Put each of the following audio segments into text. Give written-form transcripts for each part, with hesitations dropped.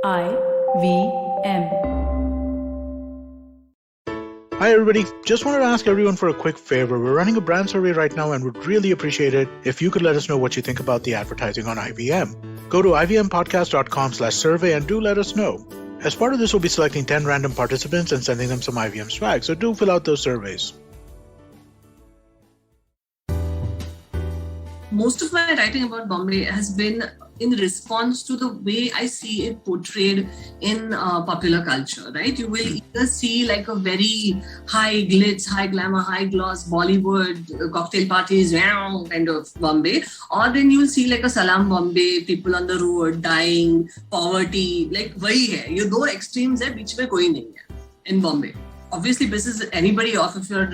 IVM. Hi everybody, just wanted to ask everyone for a quick favor. We're running a brand survey right now and would really appreciate it if you could let us know what you think about the advertising on IVM. Go to ivmpodcast.com/survey and do let us know. As part of this, we'll be selecting 10 random participants and sending them some IVM swag, so do fill out those surveys. Most of my writing about Bombay has been in response to the way I see it portrayed in popular culture, right? You will either see like a very high glitz, high glamour, high gloss, Bollywood, cocktail parties, kind of Bombay. Or then you'll see like a Salam Bombay, people on the road, dying, poverty, like wahi hai. Ye do extremes hai, beech mein koi nahi hai in Bombay. Obviously, pisses anybody off if your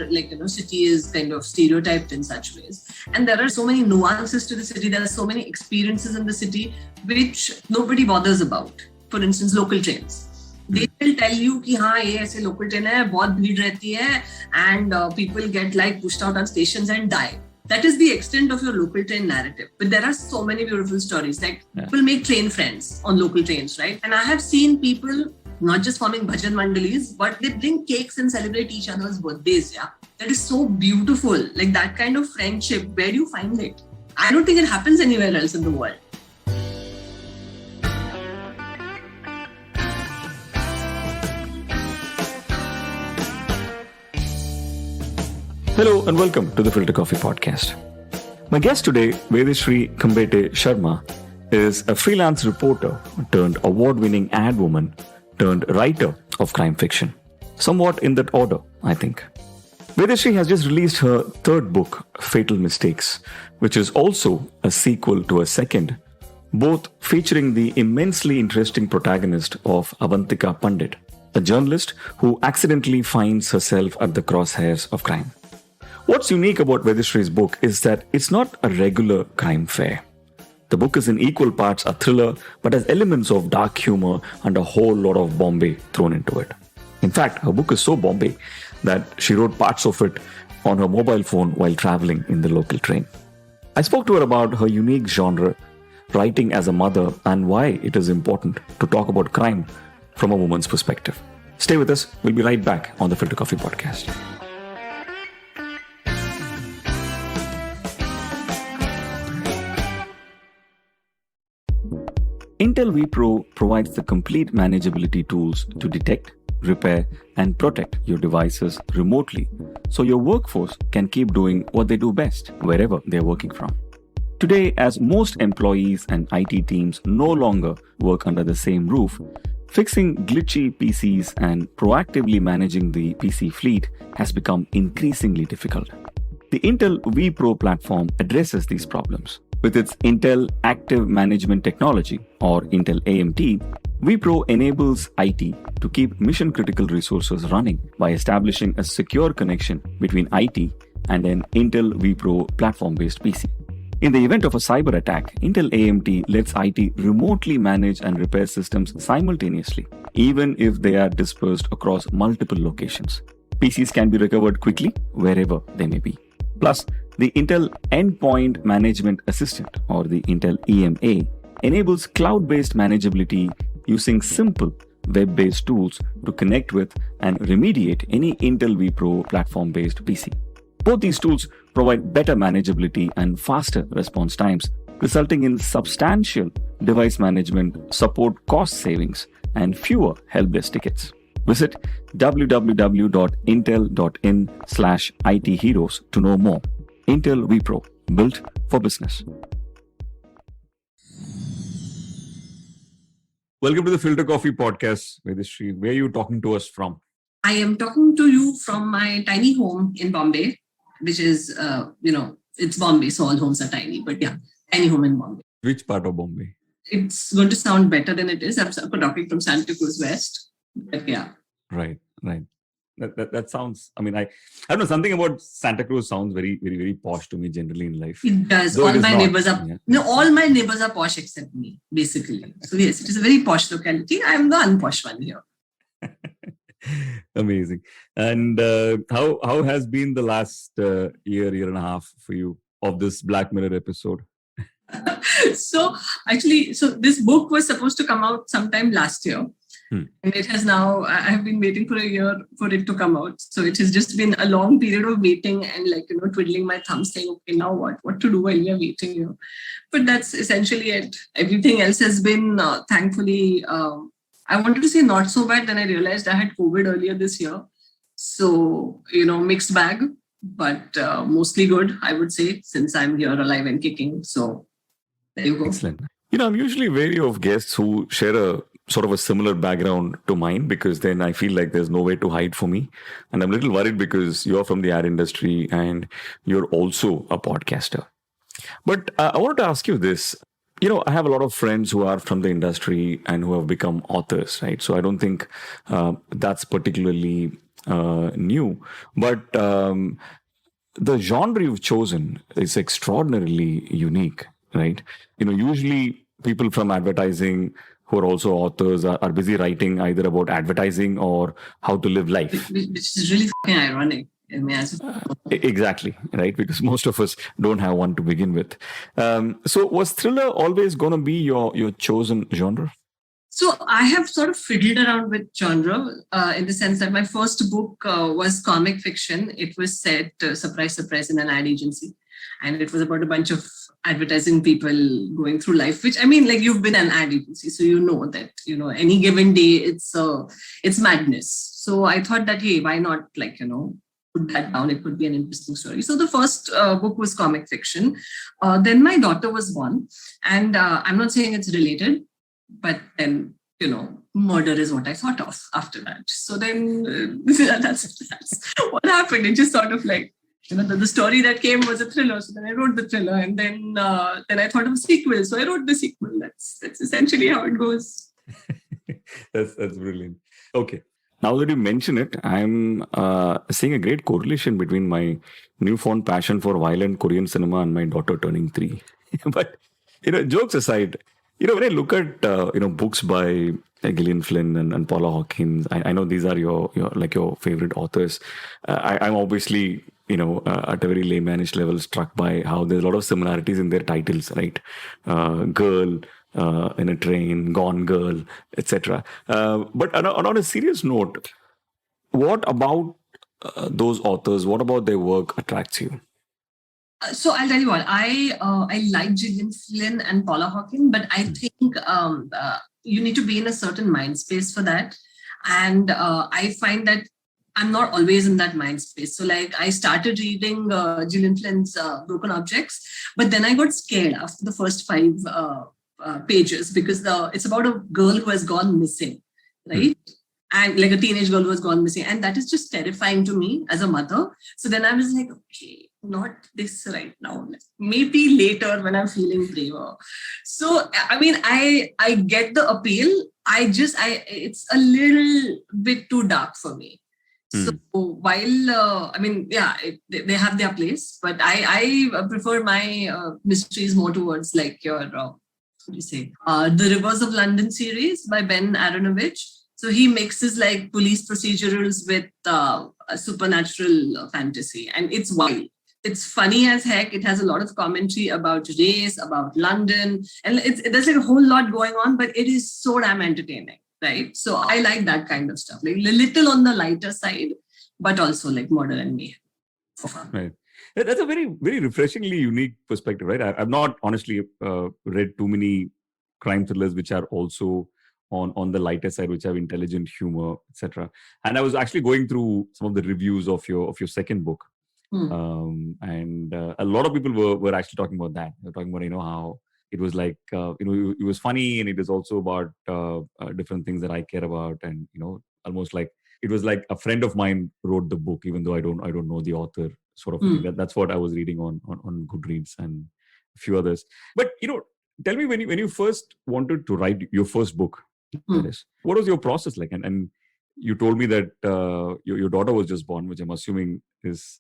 city is kind of stereotyped in such ways. And there are so many nuances to the city. There are so many experiences in the city which nobody bothers about. For instance, local trains. They will tell you कि हाँ ये ऐसे local train है, बहुत भीड़ रहती है, and people get like pushed out on stations and die. That is the extent of your local train narrative. But there are so many beautiful stories. Like people make train friends on local trains, right? And I have seen people not just forming bhajan mandalis, but they bring cakes and celebrate each other's birthdays. Yeah, that is so beautiful. Like that kind of friendship, where do you find it? I don't think it happens anywhere else in the world. Hello and welcome to the Filter Koffee Podcast. My guest today, Vedashree Khambete Sharma, is a freelance reporter turned award-winning ad woman turned writer of crime fiction. Somewhat in that order, I think. Vedashree has just released her third book, Fatal Mistakes, which is also a sequel to a second, both featuring the immensely interesting protagonist of Avantika Pandit, a journalist who accidentally finds herself at the crosshairs of crime. What's unique about Vedashree's book is that it's not a regular crime fare. The book is in equal parts a thriller, but has elements of dark humor and a whole lot of Bombay thrown into it. In fact, her book is so Bombay that she wrote parts of it on her mobile phone while traveling in the local train. I spoke to her about her unique genre, writing as a mother, and why it is important to talk about crime from a woman's perspective. Stay with us. We'll be right back on the Filter Koffee Podcast. Intel vPro provides the complete manageability tools to detect, repair, and protect your devices remotely so your workforce can keep doing what they do best wherever they're working from. Today, as most employees and IT teams no longer work under the same roof, fixing glitchy PCs and proactively managing the PC fleet has become increasingly difficult. The Intel vPro platform addresses these problems. With its Intel Active Management Technology, or Intel AMT, vPro enables IT to keep mission-critical resources running by establishing a secure connection between IT and an Intel vPro platform-based PC. In the event of a cyber attack, Intel AMT lets IT remotely manage and repair systems simultaneously, even if they are dispersed across multiple locations. PCs can be recovered quickly wherever they may be. Plus, the Intel Endpoint Management Assistant, or the Intel EMA, enables cloud-based manageability using simple web-based tools to connect with and remediate any Intel vPro platform-based PC. Both these tools provide better manageability and faster response times, resulting in substantial device management, support cost savings, and fewer help desk tickets. Visit www.intel.in/itheroes to know more. Intel vPro, built for business. Welcome to the Filter Koffee Podcast, Vedashree. Where are you talking to us from? I am talking to you from my tiny home in Bombay, which is, it's Bombay, so all homes are tiny. But yeah, tiny home in Bombay. Which part of Bombay? It's going to sound better than it is. I'm talking from Santa Cruz West. But yeah. Right. That sounds, I don't know, something about Santa Cruz sounds very, very, very posh to me generally in life. It does. All my neighbors are posh except me, basically. So yes, it is a very posh locality. I'm the unposh one here. Amazing. And how has been the last year and a half for you of this Black Mirror episode? So actually, this book was supposed to come out sometime last year. And it has now, I have been waiting for a year for it to come out. So it has just been a long period of waiting and twiddling my thumbs saying, okay, now what to do while we are waiting. But that's essentially it. Everything else has been, thankfully, I wanted to say not so bad. Then I realized I had COVID earlier this year. So, mixed bag, but mostly good, I would say, since I'm here alive and kicking. So there you go. Excellent. I'm usually wary of guests who share a sort of a similar background to mine, because then I feel like there's no way to hide for me. And I'm a little worried because you're from the ad industry and you're also a podcaster. But I wanted to ask you this. I have a lot of friends who are from the industry and who have become authors, right? So I don't think that's particularly new. But the genre you've chosen is extraordinarily unique, right? Usually people from advertising who are also authors are busy writing either about advertising or how to live life. Which is really ironic. Exactly, right? Because most of us don't have one to begin with. So was thriller always going to be your chosen genre? So I have sort of fiddled around with genre in the sense that my first book was comic fiction. It was set, surprise, in an ad agency. And it was about a bunch of advertising people going through life, which you've been an ad agency. So that, any given day, it's madness. So I thought that, hey, why not put that down? It could be an interesting story. So the first book was comic fiction. Then my daughter was born. And I'm not saying it's related, but then, murder is what I thought of after that. So then that's what happened. It just sort of the story that came was a thriller. So then I wrote the thriller, and then I thought of a sequel. So I wrote the sequel. That's essentially how it goes. That's brilliant. Okay. Now that you mention it, I'm seeing a great correlation between my newfound passion for violent Korean cinema and my daughter turning 3. But, jokes aside, when I look at, books by Gillian Flynn and Paula Hawkins, I know these are your favorite authors. I'm obviously, at a very laymanish level struck by how there's a lot of similarities in their titles, right? Girl, in a train, Gone Girl, etc. But on a serious note, what about those authors? What about their work attracts you? So I'll tell you what, I like Gillian Flynn and Paula Hawkins, but I think you need to be in a certain mind space for that. And I find that I'm not always in that mind space. So I started reading Gillian Flynn's Broken Objects, but then I got scared after the first 5 pages because it's about a girl who has gone missing, right? And a teenage girl who has gone missing. And that is just terrifying to me as a mother. So then I was like, okay, not this right now. Maybe later when I'm feeling braver. So, I get the appeal. It's a little bit too dark for me. So while, they have their place, but I prefer my mysteries more towards your, The Rivers of London series by Ben Aronovich. So he mixes police procedurals with supernatural fantasy, and it's wild. It's funny as heck. It has a lot of commentary about race, about London, and there's a whole lot going on, but it is so damn entertaining, right? So I like that kind of stuff, a little on the lighter side, but also murder and mayhem for fun. Right. That's a very, very refreshingly unique perspective, right? I've not honestly read too many crime thrillers which are also on the lighter side, which have intelligent humor, etc. And I was actually going through some of the reviews of your second book. And a lot of people were actually talking about that. They're talking about, how it was it was funny, and it was also about different things that I care about. And, almost it was like a friend of mine wrote the book, even though I don't know the author, sort of thing. That's what I was reading on Goodreads and a few others. But, tell me, when you first wanted to write your first book, what was your process like? And you told me that your daughter was just born, which I'm assuming is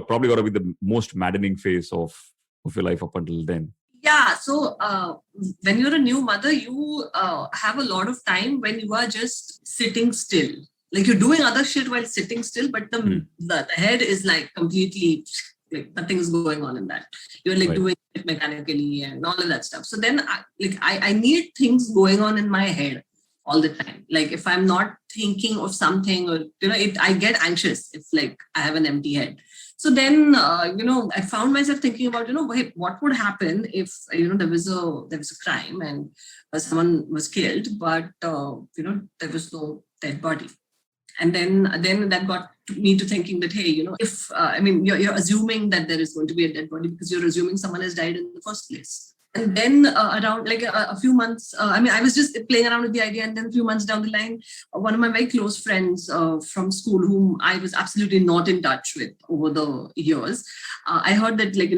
probably got to be the most maddening phase of your life up until then. Yeah. So when you're a new mother, you have a lot of time when you are just sitting still. You're doing other shit while sitting still, but the head is completely like nothing is going on in that. You're like Right. doing it mechanically and all of that stuff. So then I need things going on in my head all the time. Like if I'm not thinking of something, or I get anxious if like I have an empty head. So then I found myself thinking about what would happen if there was a crime and someone was killed, but there was no dead body. And then that got me to thinking that, hey, if you're assuming that there is going to be a dead body because you're assuming someone has died in the first place. And then around like a few months, I was just playing around with the idea. And then a few months down the line, one of my very close friends from school, whom I was absolutely not in touch with over the years, I heard that like,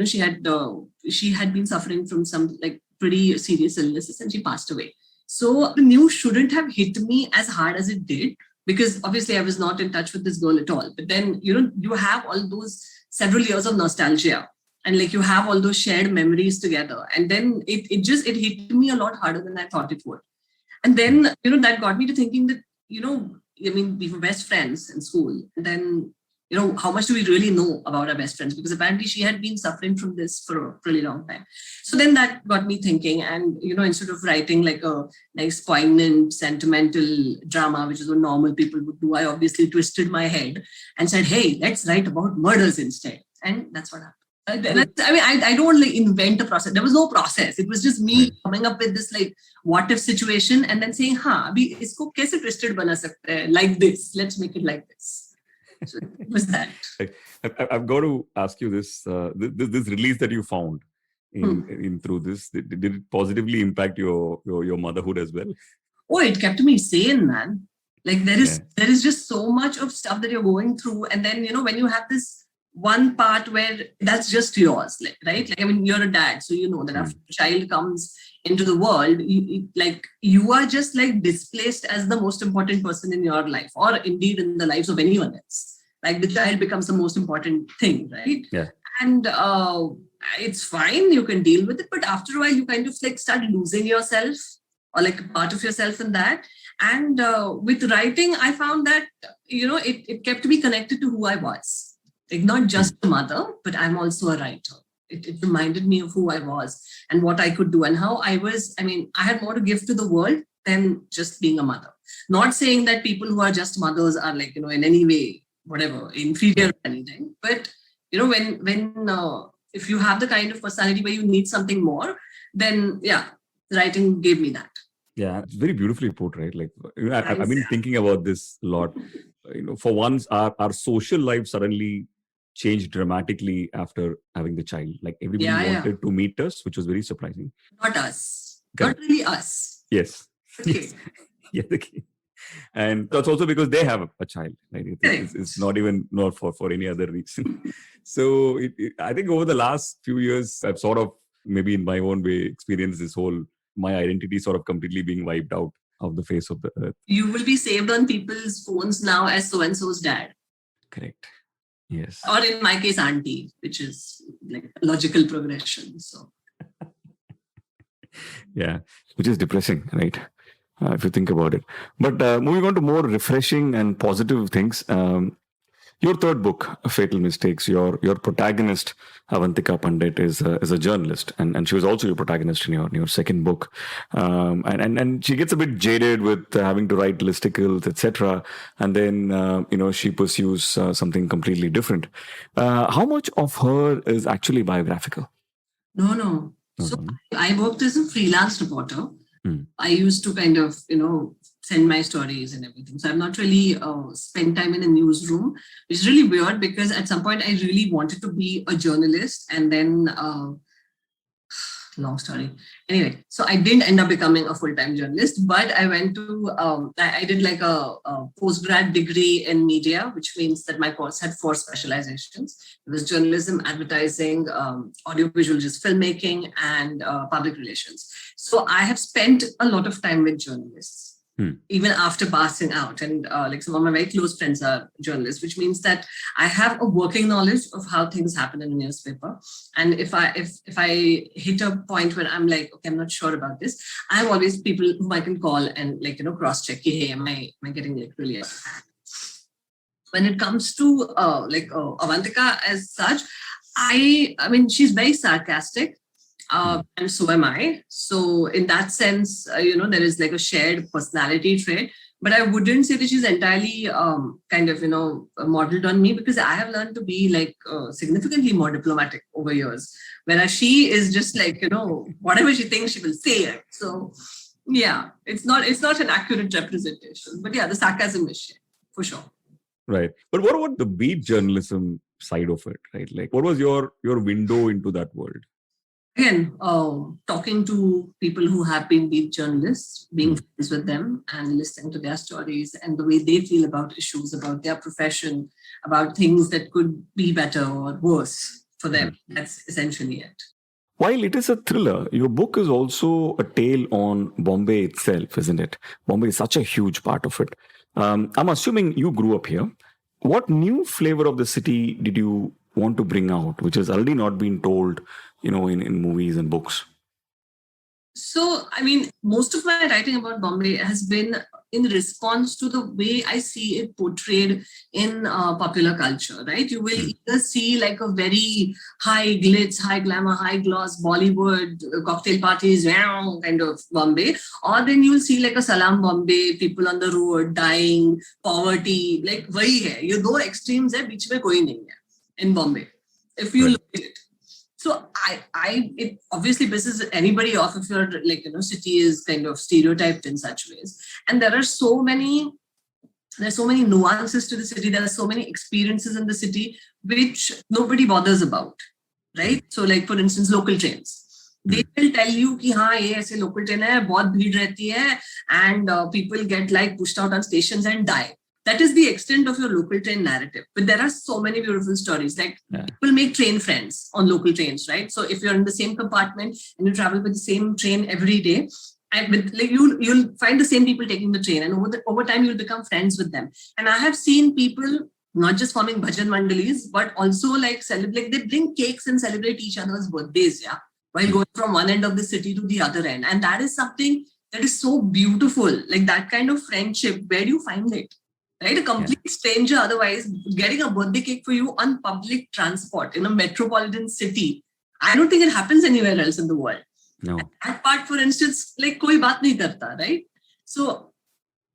she had been suffering from some like pretty serious illnesses and she passed away. So the news shouldn't have hit me as hard as it did, because obviously I was not in touch with this girl at all. But then, you have all those several years of nostalgia. And like you have all those shared memories together. And then it hit me a lot harder than I thought it would. And then, that got me to thinking that, we were best friends in school. And then, how much do we really know about our best friends? Because apparently she had been suffering from this for a really long time. So then that got me thinking. And, instead of writing like a nice, poignant, sentimental drama, which is what normal people would do, I obviously twisted my head and said, hey, let's write about murders instead. And that's what happened. I don't like invent a process. There was no process. It was just me coming up with this like what if situation and then saying, abhi isko kaise twisted bana sakte hai? Like this. Let's make it like this. So it was that. I've got to ask you this. This release that you found in through this, did it positively impact your motherhood as well? Oh, it kept me sane, man. Like there is just so much of stuff that you're going through, and then when you have this one part where that's just yours, right? Like, you're a dad, so you know that after a child comes into the world, you are just like displaced as the most important person in your life, or indeed in the lives of anyone else. Like the child becomes the most important thing, right? Yeah. And it's fine, you can deal with it, but after a while you kind of like start losing yourself or like a part of yourself in that. And with writing, I found that, it kept me connected to who I was. Like not just a mother, but I'm also a writer. It reminded me of who I was and what I could do and how I was. I had more to give to the world than just being a mother. Not saying that people who are just mothers are like, in any way, whatever, inferior or anything. But, when if you have the kind of personality where you need something more, then writing gave me that. Yeah, it's very beautifully put, right? Like I've been thinking about this a lot. For once, our social life suddenly changed dramatically after having the child. Like everybody wanted to meet us, which was very surprising. Not us. Correct. Not really us. Yes. Okay. Yeah, the kid. And that's also because they have a child. Right? It's not even for any other reason. So I think over the last few years, I've sort of maybe in my own way experienced this whole my identity sort of completely being wiped out of the face of the earth. You will be saved on people's phones now as so-and-so's dad. Correct. Yes. Or in my case, auntie, which is like a logical progression. So. Yeah, which is depressing, right? If you think about it. But moving on to more refreshing and positive things. Your third book, Fatal Mistakes, your protagonist, Avantika Pandit, is a journalist. And she was also your protagonist in your second book. And she gets a bit jaded with having to write listicles, etc. And then, she pursues something completely different. How much of her is actually biographical? No. So I worked as a freelance reporter. I used to kind of, send my stories and everything. So I've not really spent time in a newsroom, which is really weird because at some point I really wanted to be a journalist, and then long story. Anyway, so I didn't end up becoming a full-time journalist, but I went to, I did like a postgrad degree in media, which means that my course had 4 specializations. It was journalism, advertising, audiovisual, just filmmaking, and public relations. So I have spent a lot of time with journalists. Even after passing out, and like some of my very close friends are journalists, which means that I have a working knowledge of how things happen in a newspaper. And if I hit a point where I'm like, okay, I'm not sure about this, I have always people whom I can call and cross check. Hey, am I getting like really? When it comes to Avantika as such, I mean, she's very sarcastic. And so am I. So in that sense, there is like a shared personality trait. But I wouldn't say that she's entirely modeled on me, because I have learned to be like significantly more diplomatic over years. Whereas she is just like, whatever she thinks, she will say it. So yeah, it's not an accurate representation. But yeah, the sarcasm is shared for sure. Right. But what about the beat journalism side of it, right? Like, what was your window into that world? Again, talking to people who have been beat journalists, being friends with them and listening to their stories and the way they feel about issues, about their profession, about things that could be better or worse for them. That's essentially it. While it is a thriller, your book is also a tale on Bombay itself, isn't it? Bombay is such a huge part of it. I'm assuming you grew up here. What new flavor of the city did you want to bring out, which has already not been told, in movies and books? So, I mean, most of my writing about Bombay has been in response to the way I see it portrayed in popular culture, right? You will either see like a very high glitz, high glamour, high gloss, Bollywood, cocktail parties, kind of Bombay, or then you'll see like a Salam Bombay, people on the road, dying, poverty, like wahi hai. Ye do extremes hai, beech mein koi nahi hai in Bombay, if you look at it. So it obviously pisses anybody off if your city is kind of stereotyped in such ways. And there's so many nuances to the city. There are so many experiences in the city which nobody bothers about, right? So like for instance, local trains. They will tell you कि हाँ ये ऐसे local train है, बहुत भीड़ रहती है, and people get like pushed out on stations and die. That is the extent of your local train narrative. But there are so many beautiful stories. Like people make train friends on local trains, right? So if you're in the same compartment and you travel with the same train every day, and you'll find the same people taking the train, and over time you'll become friends with them. And I have seen people not just forming bhajan mandalis, but also like celebrate. They bring cakes and celebrate each other's birthdays, while going from one end of the city to the other end. And that is something that is so beautiful. Like that kind of friendship. Where do you find it? Right? A complete stranger otherwise getting a birthday cake for you on public transport in a metropolitan city. I don't think it happens anywhere else in the world. No. That part, for instance, like koi baat nahi karta, right? So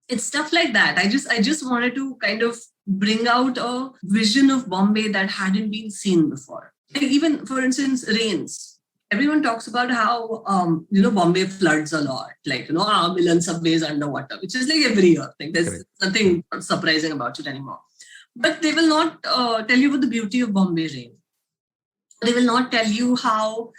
it's stuff like that. I just wanted to kind of bring out a vision of Bombay that hadn't been seen before. Like even, for instance, rains. Everyone talks about how, Bombay floods a lot. Like, a million subways underwater, which is like every year. Like there's nothing surprising about it anymore. But they will not tell you about the beauty of Bombay rain. They will not tell you how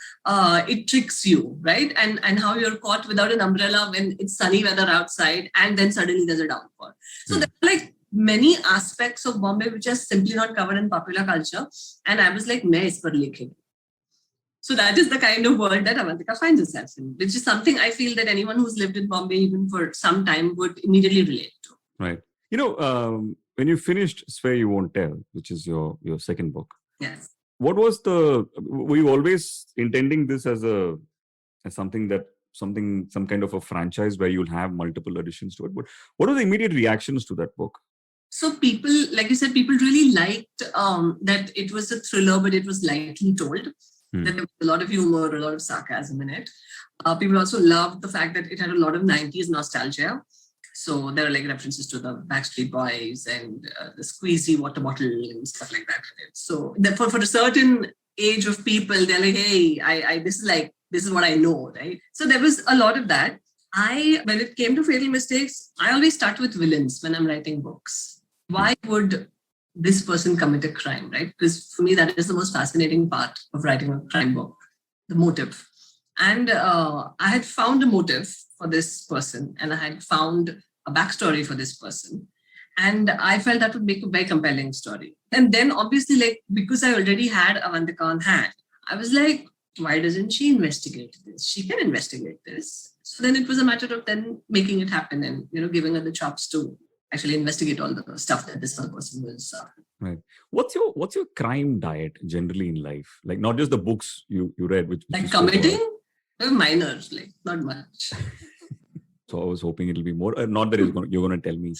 it tricks you, right? And how you're caught without an umbrella when it's sunny weather outside and then suddenly there's a downpour. So there are like many aspects of Bombay which are simply not covered in popular culture. And I was like, main is par likhe. So that is the kind of world that Avantika finds herself in, which is something I feel that anyone who's lived in Bombay even for some time would immediately relate to. Right. When you finished Swear You Won't Tell, which is your second book. Yes. What was were you always intending this as some kind of a franchise where you'll have multiple additions to it? But what were the immediate reactions to that book? So people, like you said, people really liked that it was a thriller, but it was lightly told. That there was a lot of humor, a lot of sarcasm in it. People also loved the fact that it had a lot of 90s nostalgia. So there are like references to the Backstreet Boys and the squeezy water bottle and stuff like that. So for a certain age of people, they're like, hey, this is what I know, right? So there was a lot of that. When it came to Fatal Mistakes, I always start with villains when I'm writing books. Why would this person commit a crime, right? Because for me, that is the most fascinating part of writing a crime book, the motive. And I had found a motive for this person, and I had found a backstory for this person. And I felt that would make a very compelling story. And then obviously, like, because I already had Avantika on hand, I was like, why doesn't she investigate this? She can investigate this. So then it was a matter of then making it happen and, giving her the chops to actually investigate all the stuff that this other person was. Right. What's your crime diet generally in life? Like not just the books you read, which like committing, minors, like not much. So I was hoping it'll be more. Not that you're going to tell me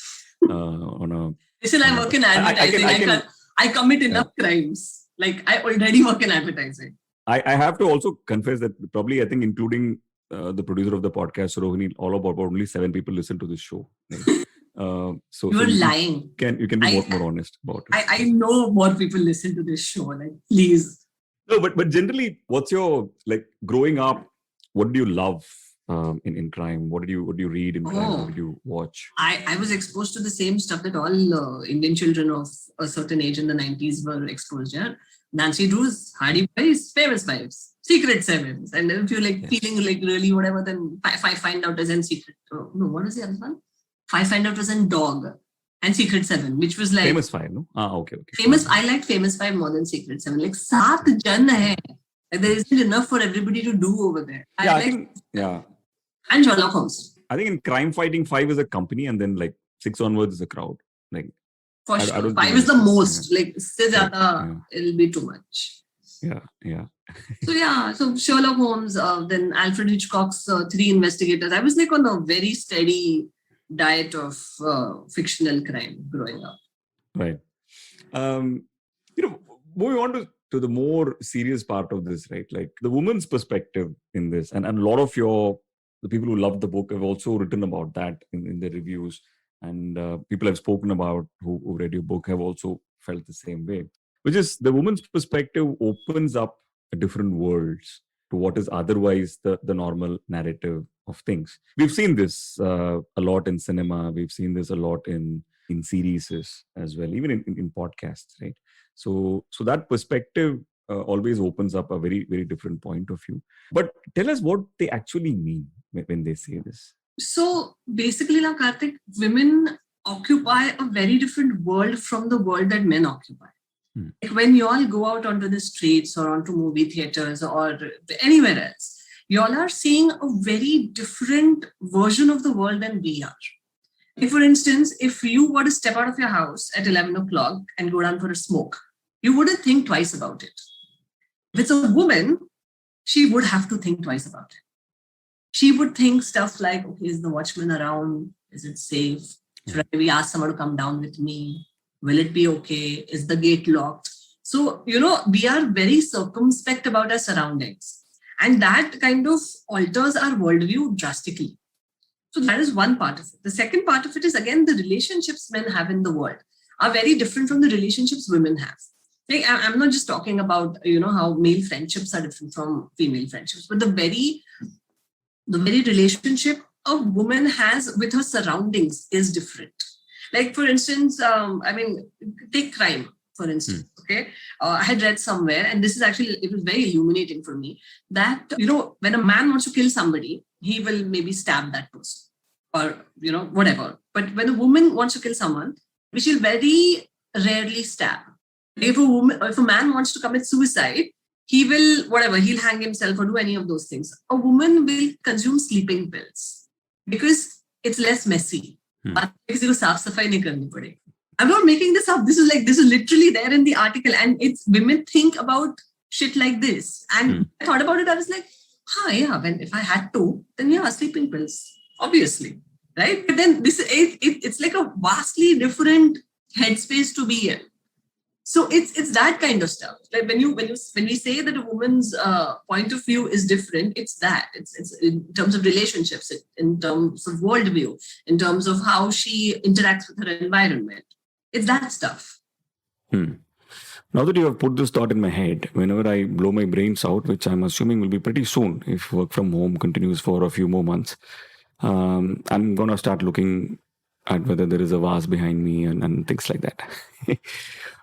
on a. Listen, I work in advertising. I commit enough crimes. Like I already work in advertising. I have to also confess that probably, I think, including the producer of the podcast, Rohini, all about only 7 people listen to this show. Right? So You're you lying. you can be more honest about it. I know more people listen to this show. Like, please. No, but generally, what's your, like, growing up? What do you love in crime? What do you read in crime? What did you watch? I was exposed to the same stuff that all Indian children of a certain age in the 90s were exposed. Yeah, Nancy Drews, Hardy Boys, Famous Wives, Secret Sevens, and if you're like feeling like really whatever, then find out as in Secret. Oh, no, what was the other one? Find out as in Dog and Secret Seven, which was like Famous Five. No, okay. Famous. I liked Famous Five more than Secret Seven. Like 7 jan hai. Like, there isn't enough for everybody to do over there. I think. And Sherlock Holmes. I think in crime fighting, 5 is a company, and then like 6 onwards is a crowd. Like, for sure, 5 is the most. Yeah. Like, it'll be too much. Yeah. So Sherlock Holmes, then Alfred Hitchcock's 3 Investigators. I was like on a very steady diet of fictional crime growing up. Right. Moving on to the more serious part of this, right? Like the woman's perspective in this, and a lot of the people who love the book have also written about that in their reviews, and people have spoken about who read your book have also felt the same way, which is the woman's perspective opens up different worlds to what is otherwise the normal narrative of things. We've seen this a lot in cinema. We've seen this a lot in series as well, even in podcasts, right? So that perspective always opens up a very, very different point of view. But tell us what they actually mean when they say this. So basically now, Karthik, women occupy a very different world from the world that men occupy. Like when you all go out onto the streets or onto movie theaters or anywhere else, you all are seeing a very different version of the world than we are. Like for instance, if you were to step out of your house at 11 o'clock and go down for a smoke, you wouldn't think twice about it. If it's a woman, she would have to think twice about it. She would think stuff like, okay, is the watchman around? Is it safe? Should I maybe ask someone to come down with me? Will it be okay? Is the gate locked? So, we are very circumspect about our surroundings. And that kind of alters our worldview drastically. So that is one part of it. The second part of it is, again, the relationships men have in the world are very different from the relationships women have. Like, I'm not just talking about, how male friendships are different from female friendships, but the very relationship a woman has with her surroundings is different. Like, for instance, take crime, for instance, okay? I had read somewhere, and this is actually, it was very illuminating for me, that, when a man wants to kill somebody, he will maybe stab that person or, whatever. But when a woman wants to kill someone, she'll very rarely stab. If a man wants to commit suicide, he'll hang himself or do any of those things. A woman will consume sleeping pills because it's less messy. I'm not making this up. This is literally there in the article, and it's women think about shit like this. And I thought about it. I was like, if I had to, then sleeping pills, obviously, right? But then it's like a vastly different headspace to be in. So it's that kind of stuff. Like when we say that a woman's point of view is different, it's that. It's in terms of relationships, in terms of worldview, in terms of how she interacts with her environment. It's that stuff. Now that you have put this thought in my head, whenever I blow my brains out, which I'm assuming will be pretty soon if work from home continues for a few more months, I'm going to start looking at whether there is a vase behind me and things like that.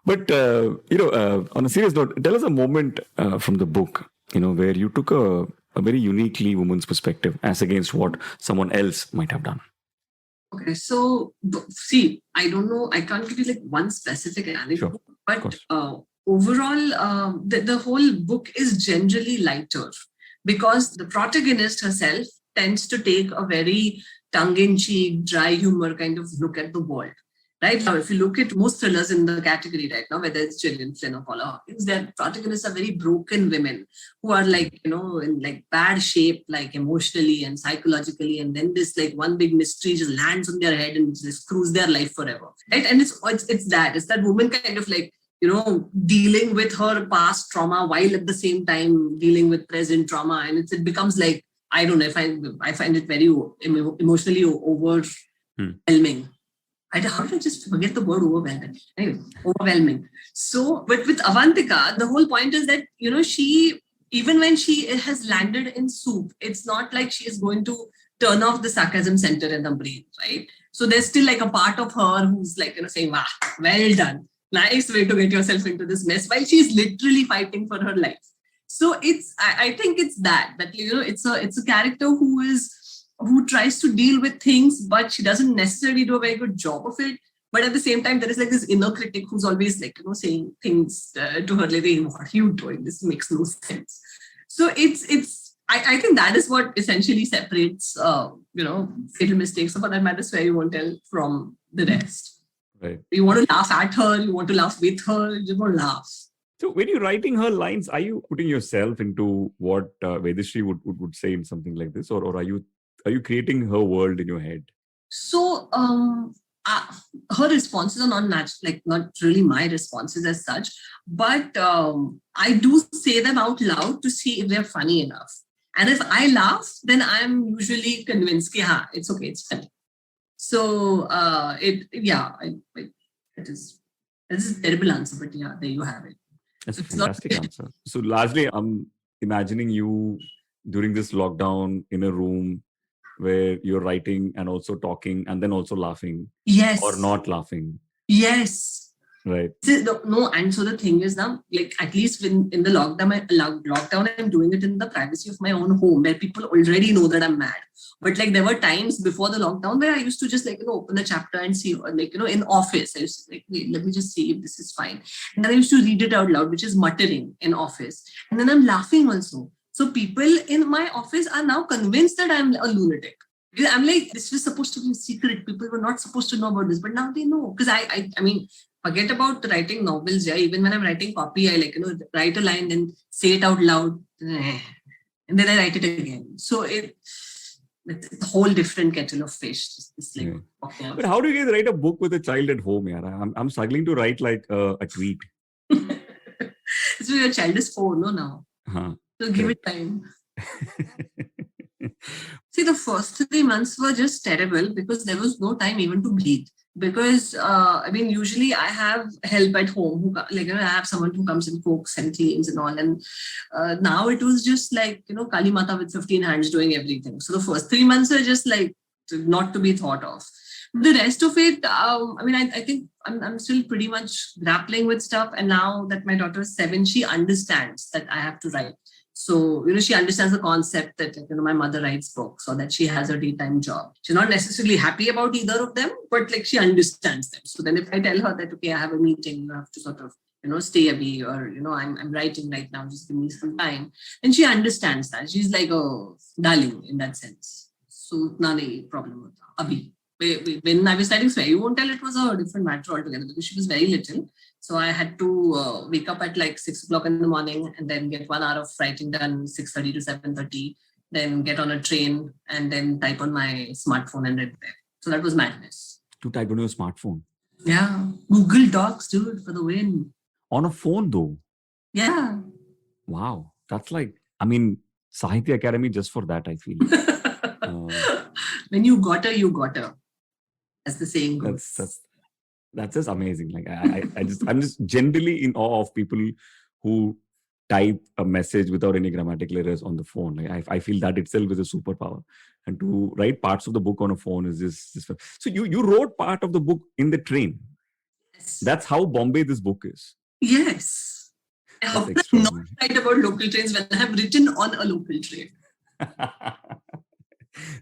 But, on a serious note, tell us a moment from the book, where you took a very uniquely woman's perspective as against what someone else might have done. Okay, so see, I don't know, I can't give you like one specific anecdote, but overall, the whole book is generally lighter because the protagonist herself tends to take a very tongue-in-cheek, dry humor kind of look at the world. Right now, if you look at most thrillers in the category right now, whether it's Gillian Flynn or Paula Hawkins, their protagonists are very broken women who are like, in like bad shape, like emotionally and psychologically. And then this like one big mystery just lands on their head and just screws their life forever. Right. And it's that woman kind of like dealing with her past trauma while at the same time dealing with present trauma. And it becomes like, I don't know, I find it very emotionally overwhelming. How did I just forget the word overwhelming? Anyway, overwhelming. So, but with Avantika, the whole point is that, she, even when she has landed in soup, it's not like she is going to turn off the sarcasm center in the brain, right? So there's still like a part of her who's like, saying, wow, well done. Nice way to get yourself into this mess, while she's literally fighting for her life. So I think it's that it's a character who tries to deal with things, but she doesn't necessarily do a very good job of it. But at the same time, there is like this inner critic who's always like, saying things to her, like, what are you doing? This makes no sense. So I think that is what essentially separates, Fatal Mistakes, or for that matter, Swear You Won't Tell, from the rest. Right. You want to laugh at her, you want to laugh with her, you just want to laugh. So when you're writing her lines, are you putting yourself into what Vedashree would say in something like this, or are you creating her world in your head? So her responses are not really my responses as such, but I do say them out loud to see if they're funny enough. And if I laugh, then I'm usually convinced that it's okay, it's funny. So it is a terrible answer, but yeah, there you have it. That's a fantastic answer. So largely, I'm imagining you during this lockdown in a room where you're writing and also talking and then also laughing. Yes. Or not laughing. Yes. Right. No, and so the thing is now, like, at least in the lockdown, I'm doing it in the privacy of my own home, where people already know that I'm mad. But like, there were times before the lockdown where I used to just open the chapter and see, in office, I used to wait, let me just see if this is fine. And then I used to read it out loud, which is muttering in office. And then I'm laughing also. So people in my office are now convinced that I'm a lunatic. I'm like, this was supposed to be a secret. People were not supposed to know about this, but now they know. Because I mean, forget about writing novels. Yeah, even when I'm writing copy, I write a line and say it out loud, and then I write it again. So it's a whole different kettle of fish. But how do you guys write a book with a child at home? Yeah, I'm struggling to write like a tweet. So your child is 4, no, now. So give it time. See, the first 3 months were just terrible because there was no time even to breathe. Because, usually I have help at home. I have someone who comes and cooks and cleans and all. And now it was just like, Kali Mata with 15 hands doing everything. So the first 3 months were just like not to be thought of. The rest of it, I think I'm still pretty much grappling with stuff. And now that my daughter is 7, she understands that I have to write. So, she understands the concept that, my mother writes books, or that she has a daytime job. She's not necessarily happy about either of them, but she understands them. So then if I tell her that, okay, I have a meeting, you have to sort of, stay away, or, I'm writing right now, just give me some time. And she understands that. She's like a darling in that sense. So, not a problem with her. Abhi. When I was writing Swear You Won't Tell, it was a different matter altogether because she was very little. So I had to wake up at 6 o'clock in the morning and then get 1 hour of writing done, 6:30 to 7:30, then get on a train and then type on my smartphone and read there. So that was madness. To type on your smartphone? Yeah. Google Docs, dude, for the win. On a phone though? Yeah. Wow. That's Sahitya Academy just for that, I feel. When you got her, you got her. As the saying goes. That's just amazing. I'm just generally in awe of people who type a message without any grammatical errors on the phone. I feel that itself is a superpower. And to write parts of the book on a phone is just so you wrote part of the book in the train. Yes. That's how Bombay this book is. Yes. How can I not write about local trains when I have written on a local train?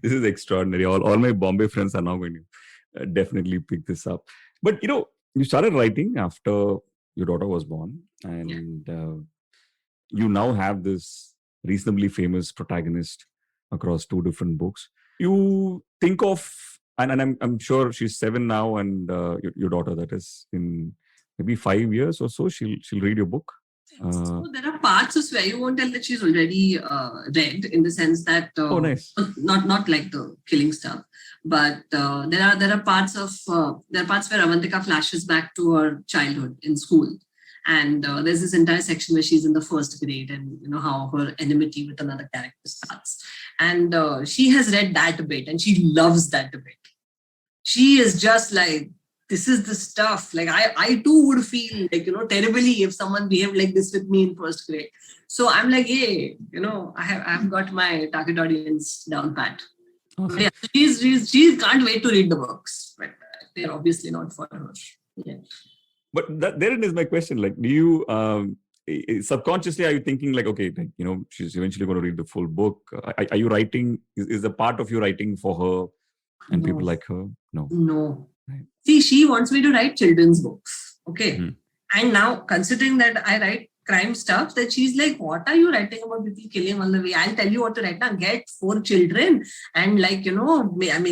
This is extraordinary. All my Bombay friends are now going to definitely pick this up. But you started writing after your daughter was born, and you now have this reasonably famous protagonist across 2 different books. You think of, and I'm sure she's 7 now, and your daughter, that is in maybe 5 years or so, she'll read your book. So there are parts of Swear You Won't Tell that she's already read, in the sense that nice. not like the killing stuff, but there are parts where Avantika flashes back to her childhood in school, And there's this entire section where she's in the first grade and, how her enmity with another character starts. And she has read that bit and she loves that bit. She is just like, this is the stuff. Like I too would feel like, terribly if someone behaved like this with me in first grade. So I'm like, hey, I've got my target audience down pat. Awesome. Yeah, she can't wait to read the books, but they're obviously not for her. Yeah. But therein is my question. Like, do you subconsciously are you thinking like, okay, like, she's eventually going to read the full book? Are you writing? Is a part of you writing for her and people like her? No. Right. See, she wants me to write children's books. Okay. And now, considering that I write crime stuff, that she's like, what are you writing about people killing on the way? I'll tell you what to write now. Get 4 children and make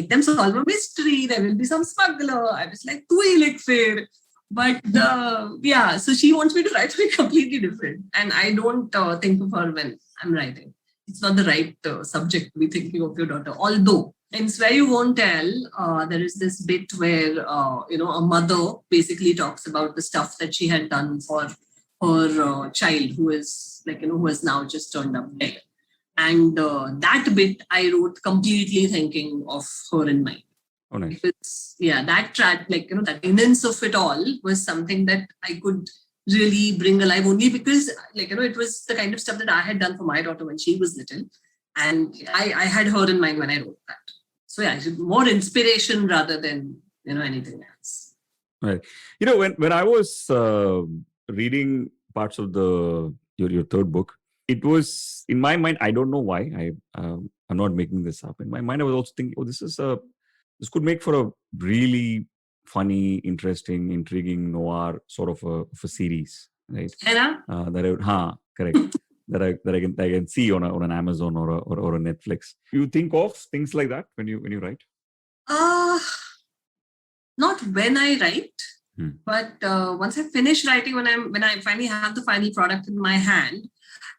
them solve a mystery. There will be some smuggler. I was like, tu hi likh fir. But so she wants me to write something completely different. And I don't think of her when I'm writing. It's not the right subject to be thinking of your daughter. Although, in Swear You Won't Tell, there is this bit where, a mother basically talks about the stuff that she had done for her child who is who has now just turned up dead. And that bit I wrote completely thinking of her in mind. Oh, nice. Because, that track, that innocence of it all was something that I could really bring alive only because, it was the kind of stuff that I had done for my daughter when she was little. And I had her in mind when I wrote that. So, more inspiration rather than, anything else. Right. When I was reading parts of your third book, it was in my mind, I don't know why, I'm not making this up. In my mind, I was also thinking, this could make for a really funny, interesting, intriguing noir sort of a series, right? Correct. that I can see on an Amazon or a Netflix. You think of things like that when you write? Not when I write, but once I finish writing, when I finally have the final product in my hand,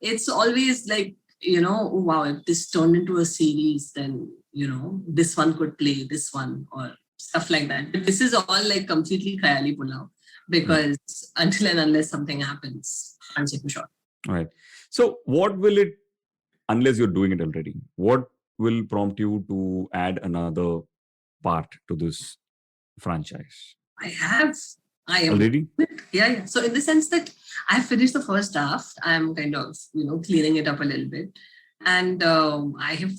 it's always like, wow, if this turned into a series, then this one could play this one or stuff like that. But this is all like completely khayali pulao because until and unless something happens, I'm super sure. All right. So what will it, unless you're doing it already, what will prompt you to add another part to this franchise? I am already. Yeah. So in the sense that I finished the first draft, I'm kind of cleaning it up a little bit, and I have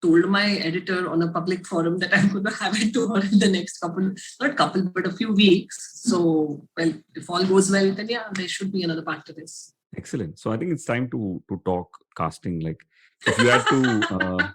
told my editor on a public forum that I'm going to have it to her in the next but a few weeks. So, well, if all goes well, then there should be another part to this. Excellent. So I think it's time to talk casting. Like, if you had to,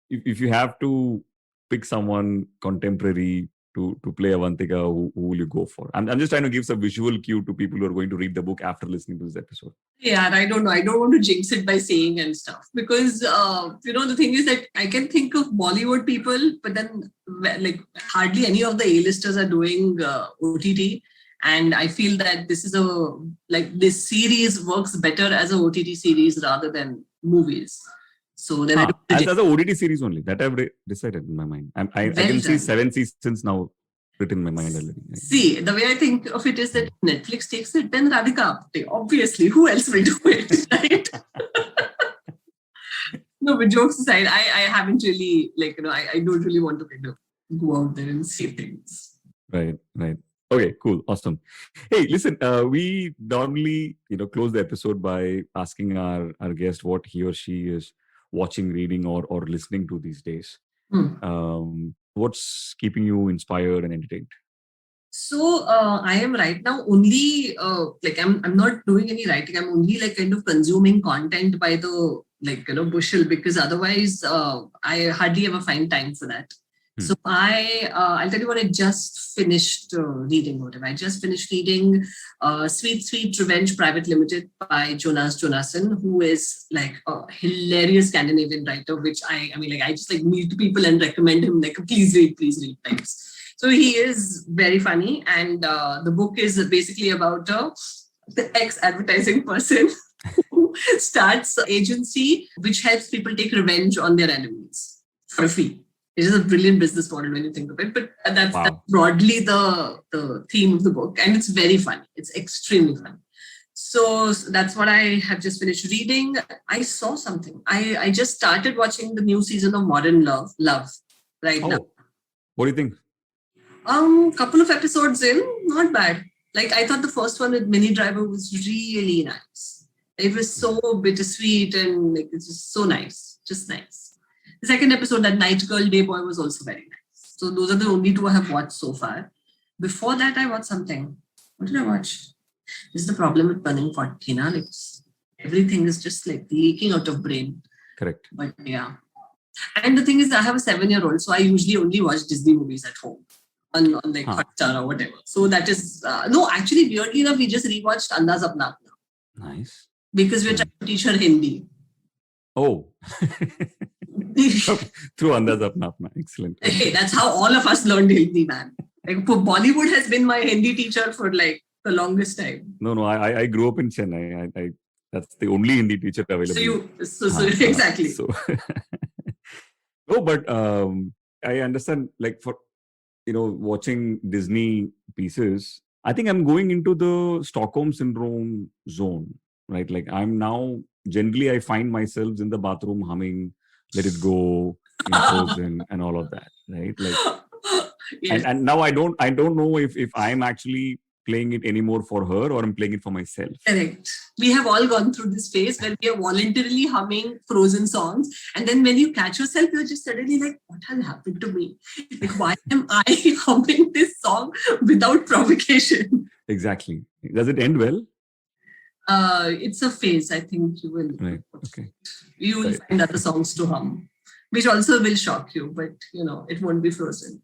if you have to pick someone contemporary to play Avantika, who will you go for? I'm just trying to give some visual cue to people who are going to read the book after listening to this episode. Yeah, I don't know. I don't want to jinx it by saying and stuff because, the thing is that I can think of Bollywood people, but then hardly any of the A-listers are doing OTT. And I feel that this is this series works better as a OTT series rather than movies. So then as an OTT series only, that I've decided in my mind. I can see 7 seasons now written in my mind already. See, the way I think of it is that Netflix takes it, then Radhika Apte. Obviously, who else will do it, right? No, but jokes aside, I haven't really, I don't really want to go out there and say things. Right. Okay, cool. Awesome. Hey, listen, we normally, close the episode by asking our guest what he or she is watching, reading, or listening to these days. What's keeping you inspired and entertained? So I am right now only I'm not doing any writing. I'm only kind of consuming content by the bushel because otherwise I hardly ever find time for that. So I'll tell you what I just finished reading. I just finished reading Sweet Sweet Revenge Private Limited by Jonas Jonasson, who is a hilarious Scandinavian writer, which I just meet people and recommend him please read types. So he is very funny, and the book is basically about the ex-advertising person who starts an agency which helps people take revenge on their enemies for a fee. It is a brilliant business model when you think of it. But that's broadly the theme of the book. And it's very funny. It's extremely funny. So that's what I have just finished reading. I saw something. I just started watching the new season of Modern Love right now. What do you think? Couple of episodes in, not bad. Like, I thought the first one with Minnie Driver was really nice. It was so bittersweet and like it's just so nice. Just nice. The second episode, that Night Girl Day Boy, was also very nice. So those are the only two I have watched so far. Before that, I watched something. What did I watch? This is the problem with turning 40, na? Like, everything is just like leaking out of brain. Correct. But yeah. And the thing is, I have a 7-year-old, so I usually only watch Disney movies at home on like Hotstar or whatever. So that is actually, weirdly enough, we just rewatched Andaz Apna Apna. Nice. Because we're trying to teach her Hindi. Oh. Through Andaz Apna Apna. Excellent. Hey, that's how all of us learned Hindi, man. Like, Bollywood has been my Hindi teacher for like the longest time. No, I grew up in Chennai. I that's the only Hindi teacher available. So exactly. No, but I understand, like, for watching Disney pieces, I think I'm going into the Stockholm Syndrome zone, right? Like, I'm now, generally I find myself in the bathroom humming Let It Go, Frozen and all of that, right? Like, yes. and now I don't know if I'm actually playing it anymore for her or I'm playing it for myself. Correct. We have all gone through this phase where we are voluntarily humming Frozen songs, and then when you catch yourself, you're just suddenly like, what has happened to me? Like, why am I humming this song without provocation? Exactly. Does it end well? It's a phase. I think you will. Right. Okay. You will find other songs to hum, which also will shock you, but it won't be Frozen.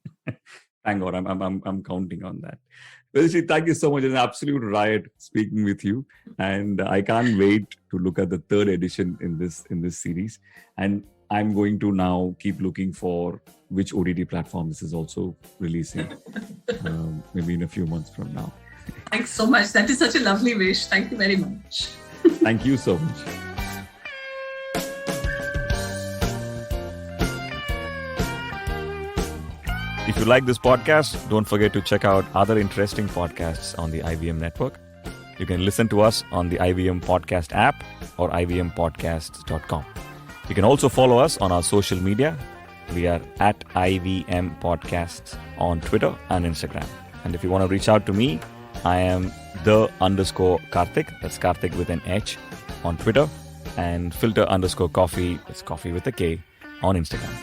Thank God. I'm counting on that. Vedashree, thank you so much. It's an absolute riot speaking with you, and I can't wait to look at the third edition in this series. And I'm going to now keep looking for which OTT platform this is also releasing, maybe in a few months from now. Thanks so much. That is such a lovely wish. Thank you very much. Thank you so much. If you like this podcast, don't forget to check out other interesting podcasts on the IVM network. You can listen to us on the IVM Podcast app or ivmpodcasts.com. You can also follow us on our social media. We are at IVM Podcasts on Twitter and Instagram. And if you want to reach out to me, I am _Karthik. That's Karthik with an H on Twitter. And Filter _Koffee. That's coffee with a K on Instagram.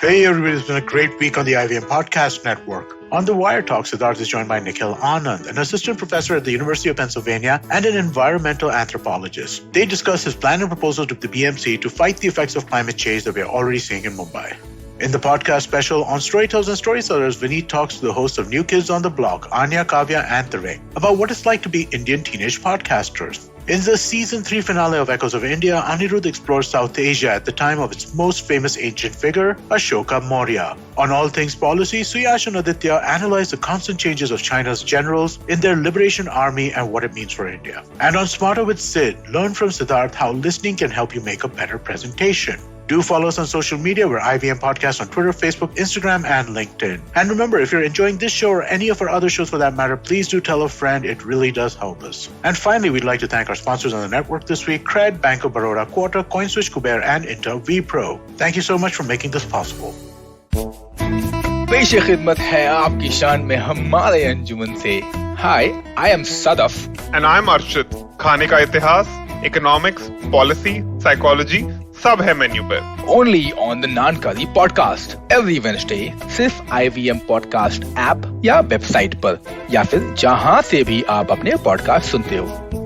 Hey everybody, it's been a great week on the IVM Podcast Network. On the Wire Talk, Siddharth is joined by Nikhil Anand, an assistant professor at the University of Pennsylvania and an environmental anthropologist. They discuss his plan and proposal to the BMC to fight the effects of climate change that we are already seeing in Mumbai. In the podcast special on Storytellers and Storytellers, Vineet talks to the hosts of New Kids on the Block, Anya, Kavya, and Tarek, about what it's like to be Indian teenage podcasters. In the season 3 finale of Echoes of India, Anirudh explores South Asia at the time of its most famous ancient figure, Ashoka Maurya. On All Things Policy, Suyash and Aditya analyze the constant changes of China's generals in their liberation army and what it means for India. And on Smarter with Sid, learn from Siddharth how listening can help you make a better presentation. Do follow us on social media. We're IVM Podcast on Twitter, Facebook, Instagram, and LinkedIn. And remember, if you're enjoying this show or any of our other shows for that matter, please do tell a friend. It really does help us. And finally, we'd like to thank our sponsors on the network this week, Cred, Bank of Baroda, Quota, CoinSwitch, Kuber, and Inter vPro. Thank you so much for making this possible. पेश खिदमत है आपकी शान में हमारे अंजुमन से. Hi, I am Sadaf. And I'm Arshit. खाने का इतिहास, economics, policy, psychology, सब है मेन्यू पे. Only on the Nankali podcast every Wednesday, सिर्फ IVM podcast ऐप या वेबसाइट पर या फिर जहां से भी आप अपने पॉडकास्ट सुनते हो.